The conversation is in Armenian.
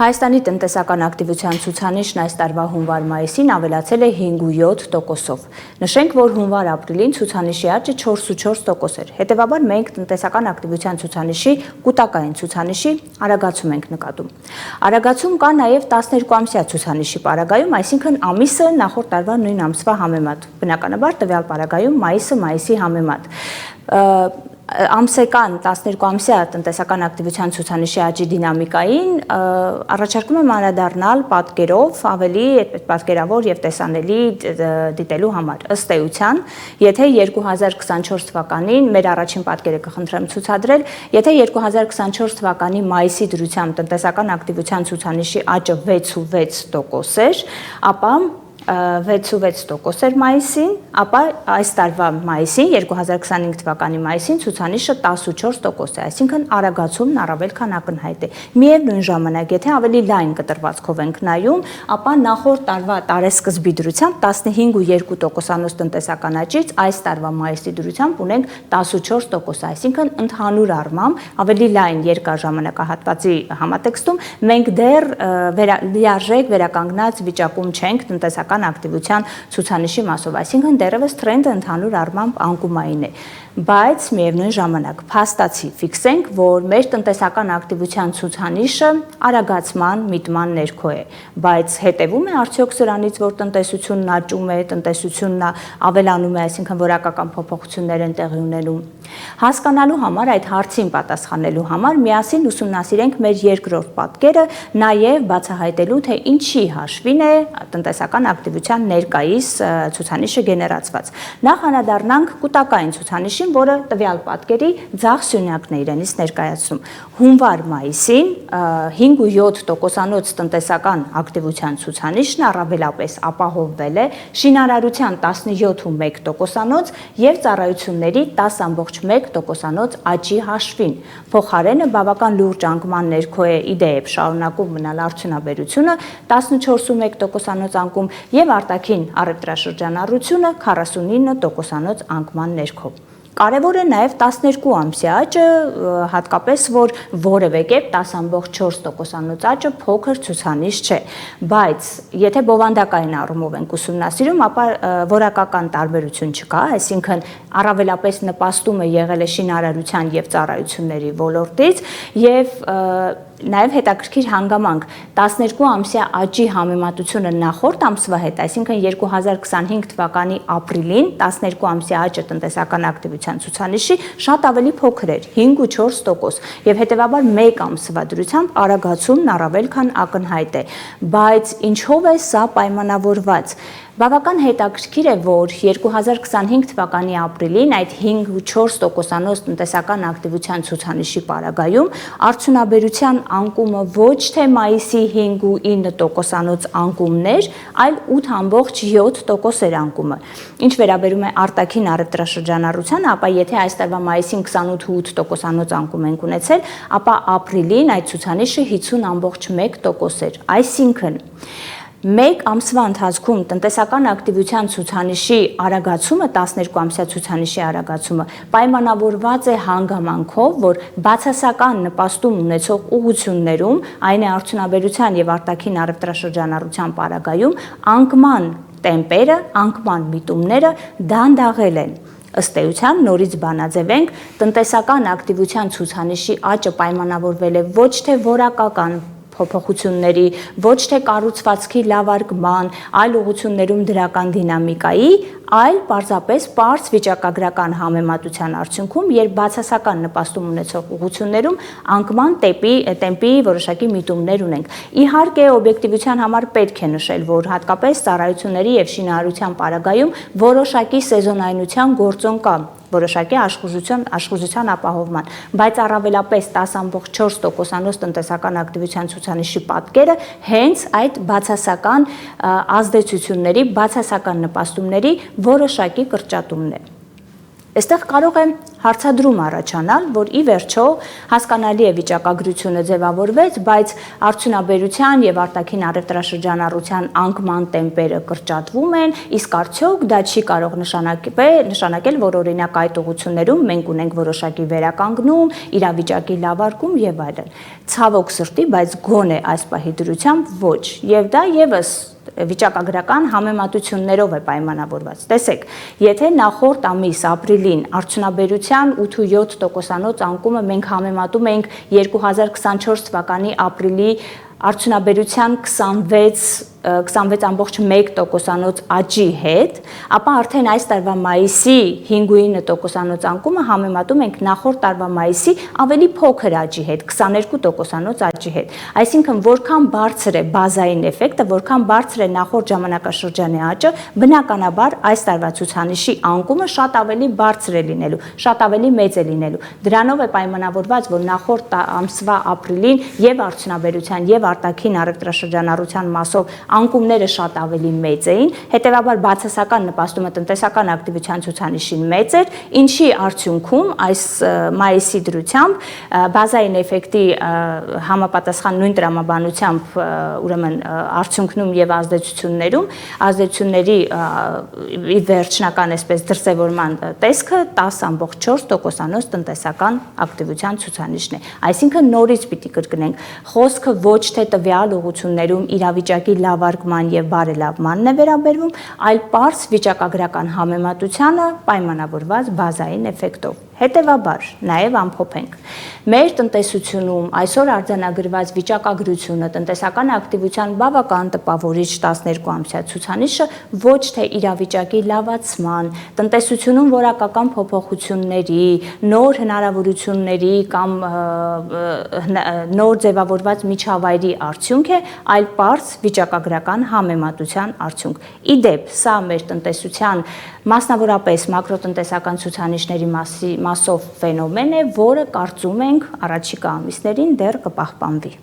Հայաստանի տնտեսական ակտիվության ցուցանիշն այս տարվա հունվար-մայիսին ավելացել է 5.7%-ով։ Նշենք, որ հունվար-ապրիլին ցուցանիշի աճը 4.4% էր։ Հետևաբար մենք տնտեսական ակտիվության ցուցանիշի կուտակային ցուցանիշի արագացում ենք նկատում։ Արագացում կա նաև 12-ամսյա ցուցանիշի պարագայում, այսինքն ամիսը նախորդ տարվա նույն ամսվա համեմատ։ Բնականաբար տվյալ պարագայում մայիսը մայիսի համեմատ։ Ամսական 12-ամսյա տնտեսական ակտիվության ցուցանիշի աճի դինամիկային առաջարկում եմ անդրադառնալ պատկերով ավելի պատկերավոր եւ տեսանելի դիտելու համար։ Ըստ էության, եթե 2024 թվականին մեր առաջին պատկերը կխնդրեմ ցուցադրել, եթե 2024 թվականի մայիսի դրությամբ տնտեսական ակտիվության ցուցանիշի աճը 6.6% էր, ապա 6.6% էր մայիսին, ապա այս տարվա մայիսին, 2025 թվականի մայիսին ցուցանիշը 14% է, այսինքն արագացումն առավել քան ակնհայտ է։ Միևնույն ժամանակ, եթե ավելի լայն կտրվածքով ենք նայում, ապա նախորդ տարվա տարեսկզբի դրությամբ 15.2% տնտեսական աճից այս տարվա մայիսի դրությամբ ունենք 14%, այսինքն ընդհանուր առմամբ ավելի լայն երկար ժամանակահատվածի համատեքստում մենք դեռ լիարժեք վերականգնած վիճակում չենք տնտեսական ակտիվության ցուցանիշի մասով, այսինքն դեռևս տրենդը ընդհանուր առմամբ անկումային է, բայց միևնույն ժամանակ փաստացի ֆիքսենք, որ մեր տնտեսական ակտիվության ցուցանիշը արագացման միտման ներքո է, բայց հետևում է արդյոք սրանից, որ տնտեսությունն աճում է, տնտեսությունն ավելանում է, այսինքն որակական փոփոխություններ են տեղի ունենում։ Հասկանալու համար, այդ հարցին պատասխանելու համար միասին ուսումնասիրենք մեր երկրորդ պատկերը, նաև բացահայտելու, թե ինչի հաշվին է տնտեսական ակտիվության ներկայիս ցուցանիշը գեներացված։ Նախ անդրադառնանք կուտակային ցուցանիշին, որը տվյալ պատկերի ձախ սյունյակն է իրենից ներկայացնում։ Հունվար-մայիսին 5.7% տնտեսական ակտիվության ցուցանիշն առավելապես ապահովվել է շինարարության 17.1% եւ ծառայությունների 10.1% աճի հաշվին։ Փոխարենը բավական լուրջ անկման ներքո է իդեպ շարունակում մնալ արդյունաբերությունը 14.1% անկում եւ արտաքին առևտրաշրջանառությունը 49% անկման ներքո։ Կարևոր է նաև 12-ամսյա աճը, հատկապես որ որևէ կերպ 10.4% աճը փոքր ցուցանիշ չէ, բայց եթե բովանդակային առումով ենք ուսումնասիրում, ապա որակական տարբերություն չկա, այսինքն առավելապես նպաստումը եղել է շինարարության եւ ծառայությունների ոլորտից եւ նաև հետաքրքիր հանգամանք 12-ամսյա աճի համեմատությունը նախորդ ամսվա հետ, այսինքն 2025 թվականի ապրիլին 12-ամսյա աճը տնտեսական ակտիվության ցուցանիշի շատ ավելի փոքր էր, 5.4% եւ հետեւաբար մեկ ամսվա դրությամբ արագացումն առավել քան ակնհայտ է, բայց ինչով է սա պայմանավորված։ Բավական հետաքրքիր է, որ 2025 թվականի ապրիլին այդ 5.4% տնտեսական ակտիվության ցուցանիշի պարագայում արդյունաբերության անկումը ոչ թե մայիսի 5.9% անկումն էր, այլ 8.7% էր անկումը։ Ինչ վերաբերում է արտաքին առևտրաշրջանառությանը, ապա եթե այս տարվա մայիսին 28.8% անկում ենք ունեցել, ապա ապրիլին այդ ցուցանիշը 50.1% էր, այսինքն մեկ ամսվա ընթացքում տնտեսական ակտիվության ցուցանիշի արագացումը, 12-ամսյա ցուցանիշի արագացումը պայմանավորված է հանգամանքով, որ բացասական նպաստում ունեցող ուղղություններում, այն է արդյունաբերության եւ արտաքին առևտրաշրջանառության պարագայում, անկման տեմպերը, անկման միտումները դանդաղել են։ Ըստ էության նորից բանաձևենք, տնտեսական ակտիվության ցուցանիշի աճը պայմանավորվել է ոչ թե որակական փոփոխությունների, ոչ թե կառուցվածքի լավարկման, այլ ուղղություններում դրական դինամիկայի, այլ պարզապես պարզ վիճակագրական համեմատության արդյունքում, երբ բացասական նպաստում ունեցող ուղղություններում անկման տեմպի որոշակի միտումներ ունենք։ Իհարկե, օբյեկտիվության համար պետք է նշել, որ հատկապես ծառայությունների եւ շինարարության պարագայում որոշակի սեզոնայնության գործոն կա, որոշակի աշխուժության ապահովման, բայց առավելապես 10.4% տնտեսական ակտիվության ցուցանիշի պատկերը հենց այդ բացասական ազդեցությունների, բացասական նպաստումների որոշակի կրճատումն է։ Այստեղ կարող է հարցադրում առաջանալ, որ ի վերջո հասկանալի է վիճակագրությունը ձևավորվեց, բայց արդյունաբերության եւ արտաքին առևտրաշրջանառության անկման տեմպերը կրճատվում են, իսկ արդյոք դա չի կարող նշանակել, որ օրինակ այդ ուղղություններում մենք ունենք որոշակի վերականգնում, իրավիճակի լավարկում եւ այլն։ Ցավոք սրտի, բայց գոնե այս պահի դրությամբ ոչ, եւ դա եւս վիճակագրական համեմատություններով է պայմանավորված։ Տեսեք, եթե նախորդ ամիս ապրիլին արդյունաբերության 8.7%-անոց անկումը մենք համեմատում ենք 2024 թվականի ապրիլի արդյունաբերության 26.1%-անոց աճի հետ, ապա արդեն այս տարվա մայիսի 5.9%-անոց անկումը համեմատում ենք նախորդ տարվա մայիսի ավելի փոքր աճի հետ, 22%-անոց աճի հետ։ Այսինքն, որքան բարձր է բազային էֆեկտը, որքան բարձր է նախորդ ժամանակաշրջանի աճը, բնականաբար այս տարվա ցուցանիշի անկումը շատ ավելի բարձր է լինելու, շատ ավելի մեծ է լինելու։ Դրանով է պայմանավորված, որ նախորդ ամսվա ապրիլին եւ արդյունաբերության եւ արտաքին առևտրաշրջանառության մասով անկումները շատ ավելի մեծ էին, հետեւաբար բացասական նպաստումը տնտեսական ակտիվության ցուցանիշին մեծ էր, ինչի արդյունքում այս մայիսի դրությամբ բազային էֆեկտի համապատասխան նույն տրամաբանությամբ ուրեմն արդյունքնում եւ ազդեցությունների վերջնական այսպես դրսևորման տեսքը 10.4%-անոց տնտեսական ակտիվության ցուցանիշն է։ Այսինքն նորից պիտի կրկնենք, խոսքը ոչ թե տվյալ ուղղություններում իրավիճակի լավարկման եւ բարելավմանն է վերաբերվում, այլ պարզ վիճակագրական համեմատությանը պայմանավորված բազային էֆեկտով։ Հետևաբար, նաև ամփոփենք։ Մեր տնտեսությունում այսօր արձանագրված վիճակագրությունը, տնտեսական ակտիվության բավական տպավորիչ 12-ամսյա ցուցանիշը ոչ թե իրավիճակի լավացման, տնտեսությունում որակական փոփոխությունների, նոր հնարավորությունների կամ նոր ձևավորված միջավայրի արդյունք է, այլ պարզ վիճակագրական համեմատության արդյունք։ Իդեպ, սա մեր տնտեսության մասնավորապես մակրոտնտեսական ցուցանիշների մասով ֆենոմեն է, որը կարծում ենք առաջիկա ամիսներին դեռ կպահպանվի։